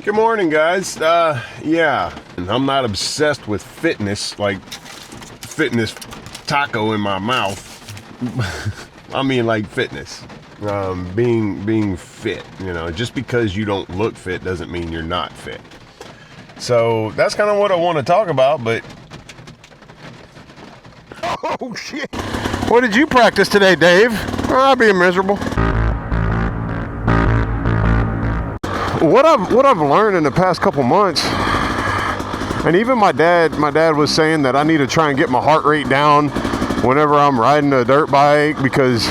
Good morning, guys. Yeah, I'm not obsessed with fitness, like fitness taco in my mouth. I mean, like fitness, being fit. You know, just because you don't look fit doesn't mean you're not fit. So that's kind of what I want to talk about. But oh shit! What did you practice today, Dave? I'll be miserable. What I've learned in the past couple months, and even my dad was saying that I need to try and get my heart rate down whenever I'm riding a dirt bike, because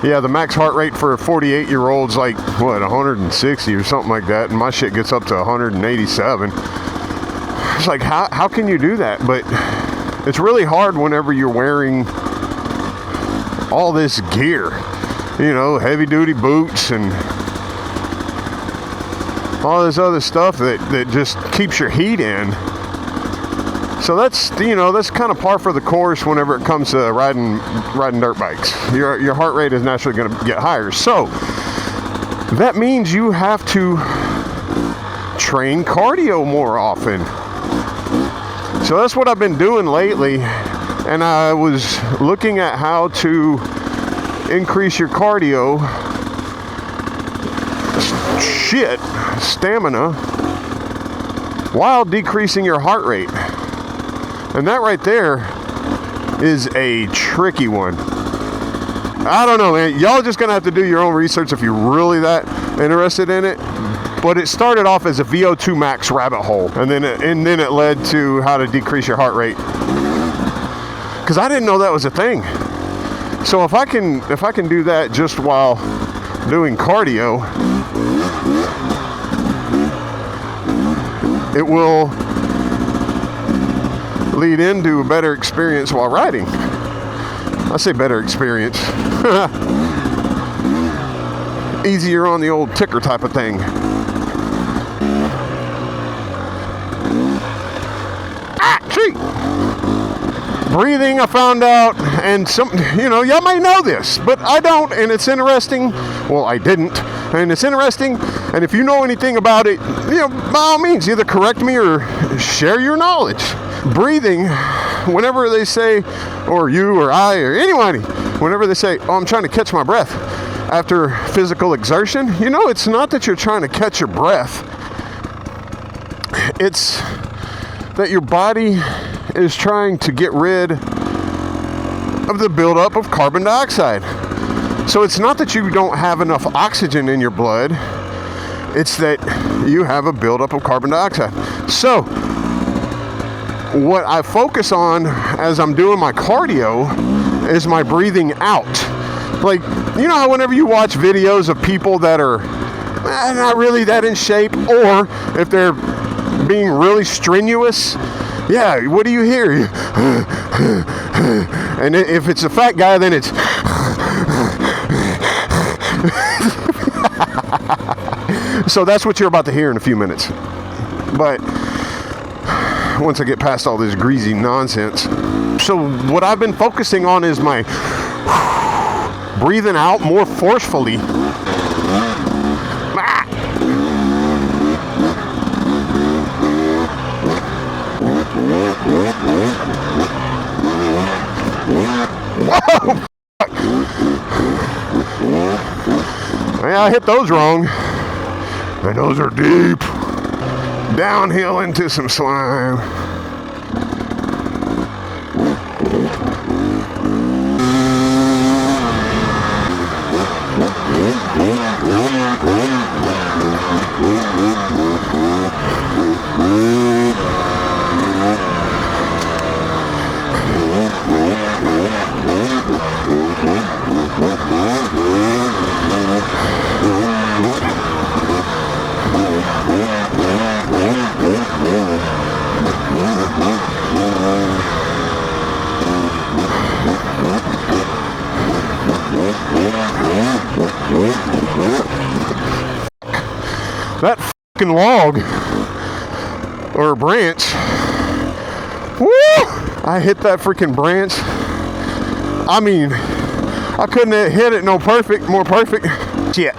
yeah, the max heart rate for a 48-year-old's like what, 160 or something like that, and my shit gets up to 187. It's like, how can you do that? But it's really hard whenever you're wearing all this gear, you know, heavy duty boots and all this other stuff that just keeps your heat in. So that's, you know, that's kind of par for the course whenever it comes to riding dirt bikes. Your heart rate is naturally going to get higher. So that means you have to train cardio more often. So that's what I've been doing lately, and I was looking at how to increase your cardio stamina while decreasing your heart rate. And that right there is a tricky one. I don't know, man. Y'all just gonna have to do your own research if you're really that interested in it. But it started off as a VO2 max rabbit hole, and then it led to how to decrease your heart rate, because I didn't know that was a thing. So if I can do that just while doing cardio, it will lead into a better experience while riding. I say better experience. Easier on the old ticker type of thing. Breathing, I found out, and some, you know, y'all may know this, but I don't, and it's interesting. Well, I didn't, and it's interesting. And if you know anything about it, you know, by all means, either correct me or share your knowledge. Breathing, whenever they say, or you or I or anybody, whenever they say, "Oh, I'm trying to catch my breath after physical exertion," you know, it's not that you're trying to catch your breath. It's that your body is trying to get rid of the buildup of carbon dioxide. So it's not that you don't have enough oxygen in your blood, it's that you have a buildup of carbon dioxide. So what I focus on as I'm doing my cardio is my breathing out. Like, you know how whenever you watch videos of people that are not really that in shape, or if they're being really strenuous, yeah, what do you hear? And if it's a fat guy, then it's so that's what you're about to hear in a few minutes. But once I get past all this greasy nonsense, so what I've been focusing on is my breathing out more forcefully. Whoa! Yeah, I hit those wrong. And those are deep. Downhill into some slime. That fucking log or a branch, woo! I hit that freaking branch. I mean, I couldn't have hit it more perfect. Shit.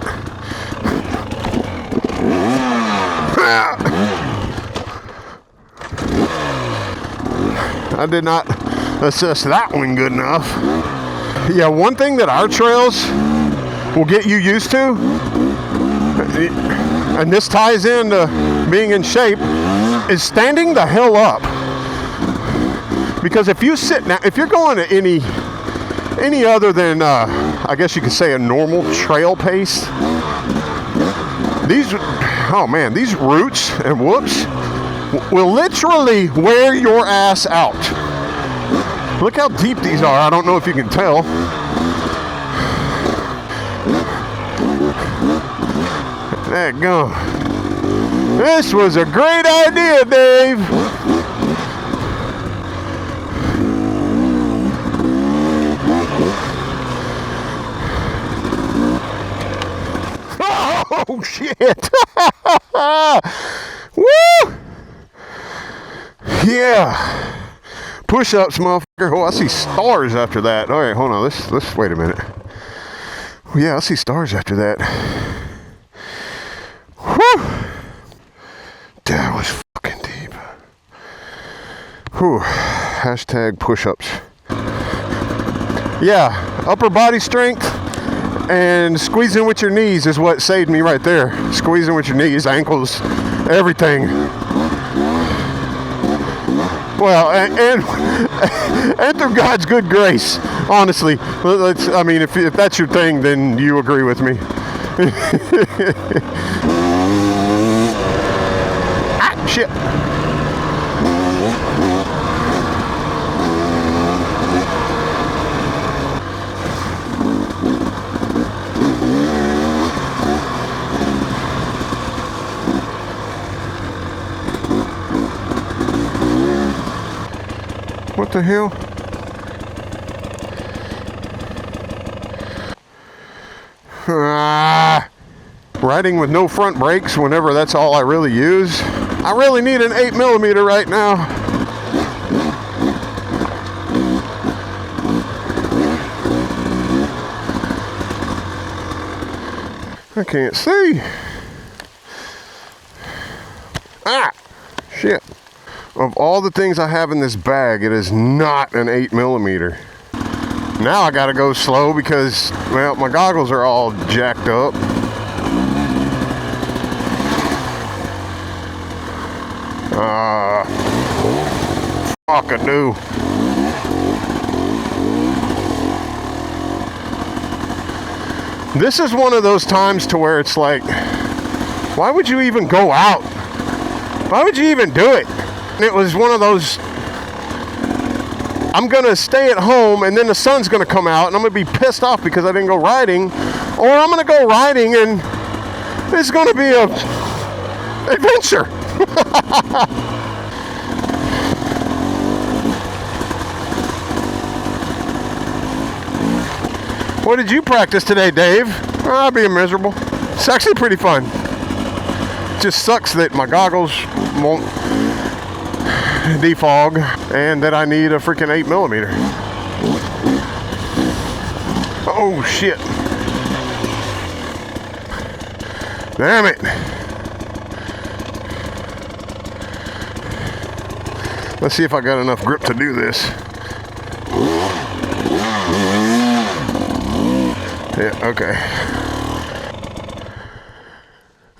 I did not assess that one good enough. Yeah, one thing that our trails will get you used to, and this ties into being in shape, is standing the hell up. Because if you sit now, if you're going at any other than, I guess you could say a normal trail pace, these roots and whoops will literally wear your ass out. Look how deep these are. I don't know if you can tell. There you go. This was a great idea, Dave. Oh, shit. Woo! Yeah. Push-ups, motherfucker. Oh, I see stars after that. All right, hold on. Let's wait a minute. Yeah, I see stars after that. Whew. That was fucking deep. Whew. Hashtag push-ups. Yeah, upper body strength and squeezing with your knees is what saved me right there. Squeezing with your knees, ankles, everything. Well, and through God's good grace, honestly. I mean, if that's your thing, then you agree with me. Ah, shit. What the hell? Riding with no front brakes whenever that's all I really use. I really need an 8mm right now. I can't see. Ah, shit. Of all the things I have in this bag, it is not an 8mm. Now I gotta go slow because, well, my goggles are all jacked up. Fuck I do. This is one of those times to where it's like, why would you even go out? Why would you even do it? It was one of those, I'm gonna stay at home and then the sun's gonna come out and I'm gonna be pissed off because I didn't go riding, or I'm gonna go riding and it's gonna be a adventure. What did you practice today, Dave? I'll be miserable. It's actually pretty fun. Just sucks that my goggles won't defog and that I need a freaking 8mm. Oh shit. Damn it. Let's see if I got enough grip to do this. Yeah, okay.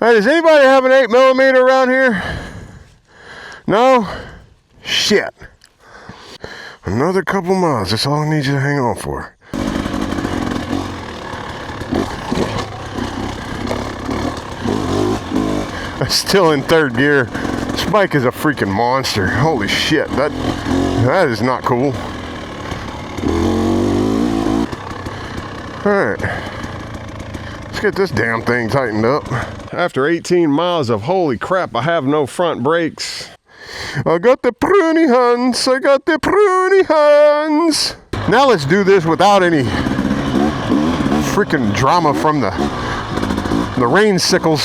Hey, does anybody have an 8mm around here? No? Shit. Another couple miles. That's all I need you to hang on for. I'm still in third gear. This bike is a freaking monster. Holy shit. That is not cool. Alright. Let's get this damn thing tightened up. After 18 miles of holy crap, I have no front brakes. I got the pruny hands. I got the pruny hands. Now let's do this without any freaking drama from the rain sickles.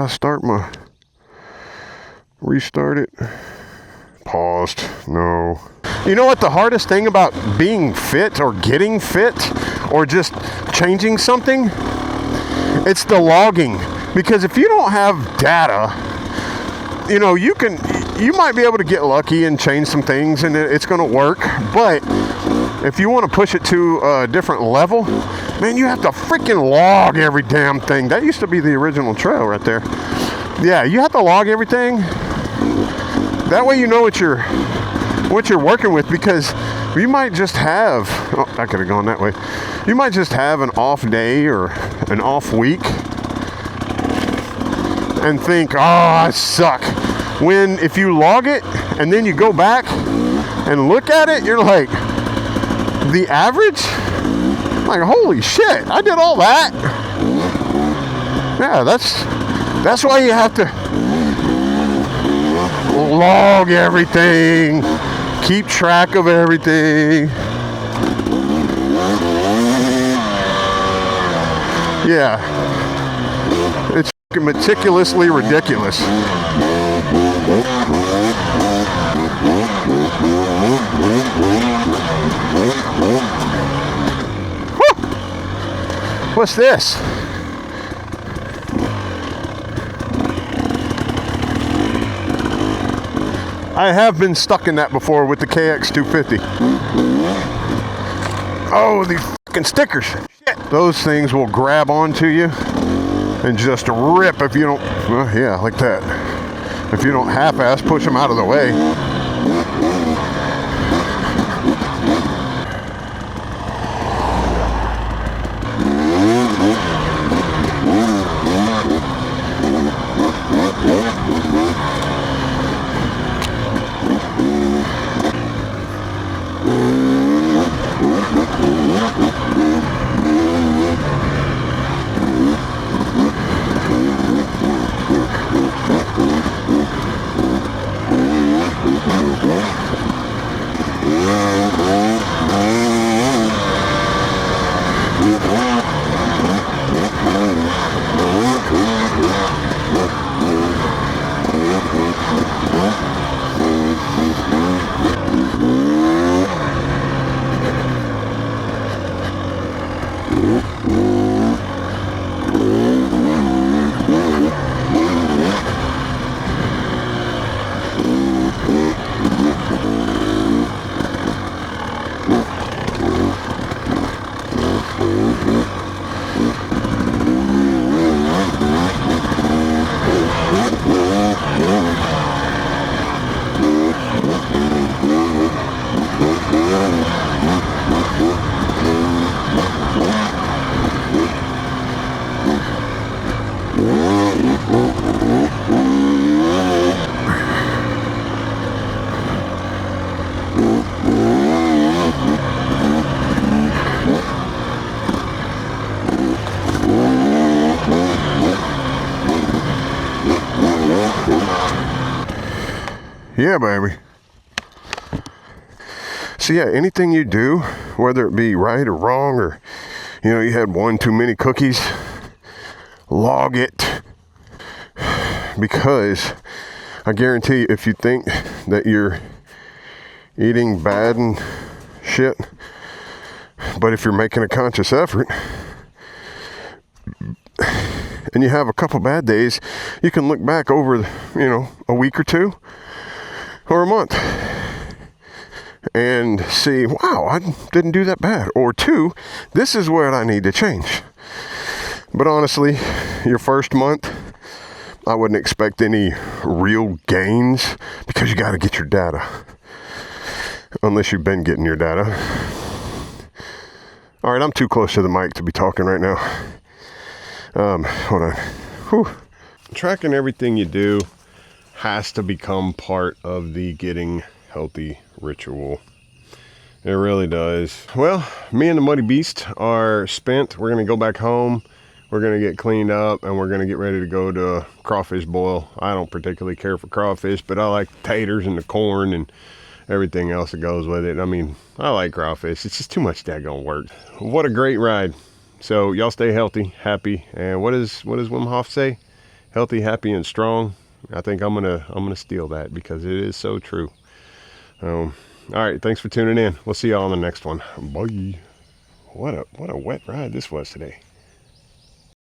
I restart it? Paused. No. You know what the hardest thing about being fit or getting fit or just changing something? It's the logging. Because if you don't have data, you know, you might be able to get lucky and change some things and it's going to work. But if you want to push it to a different level, man, you have to freaking log every damn thing. That used to be the original trail right there. Yeah, you have to log everything. That way you know what you're working with, because you might just have, oh, I could have gone that way. You might just have an off day or an off week and think, oh, I suck. When if you log it and then you go back and look at it, you're like, the average? Like, holy shit, I did all that. Yeah, that's why you have to log everything, keep track of everything. Yeah, it's meticulously ridiculous. Whew. What's this? I have been stuck in that before with the KX250. Oh, these fucking stickers. Shit. Those things will grab onto you and just rip if you don't, well, yeah, like that. If you don't half-ass push them out of the way. Yeah, baby. So yeah, anything you do, whether it be right or wrong, or, you know, you had one too many cookies, log it. Because I guarantee you, if you think that you're eating bad and shit, but if you're making a conscious effort and you have a couple bad days, you can look back over, you know, a week or two or a month and see, wow, I didn't do that bad. Or two, this is what I need to change. But honestly, your first month, I wouldn't expect any real gains, because you got to get your data. Unless you've been getting your data. All right, I'm too close to the mic to be talking right now. Hold on. Whew. Tracking everything you do has to become part of the getting healthy ritual. It really does. Well, me and the Muddy Beast are spent. We're going to go back home. We're going to get cleaned up, and we're going to get ready to go to crawfish boil. I don't particularly care for crawfish, but I like the taters and the corn and everything else that goes with it. I mean, I like crawfish. It's just too much daggone work. What a great ride. So y'all stay healthy, happy, and what does Wim Hof say? healthy, happy, and strong. I think I'm gonna steal that because it is so true. All right, thanks for tuning in. We'll see y'all on the next one. Bye. What a wet ride this was today.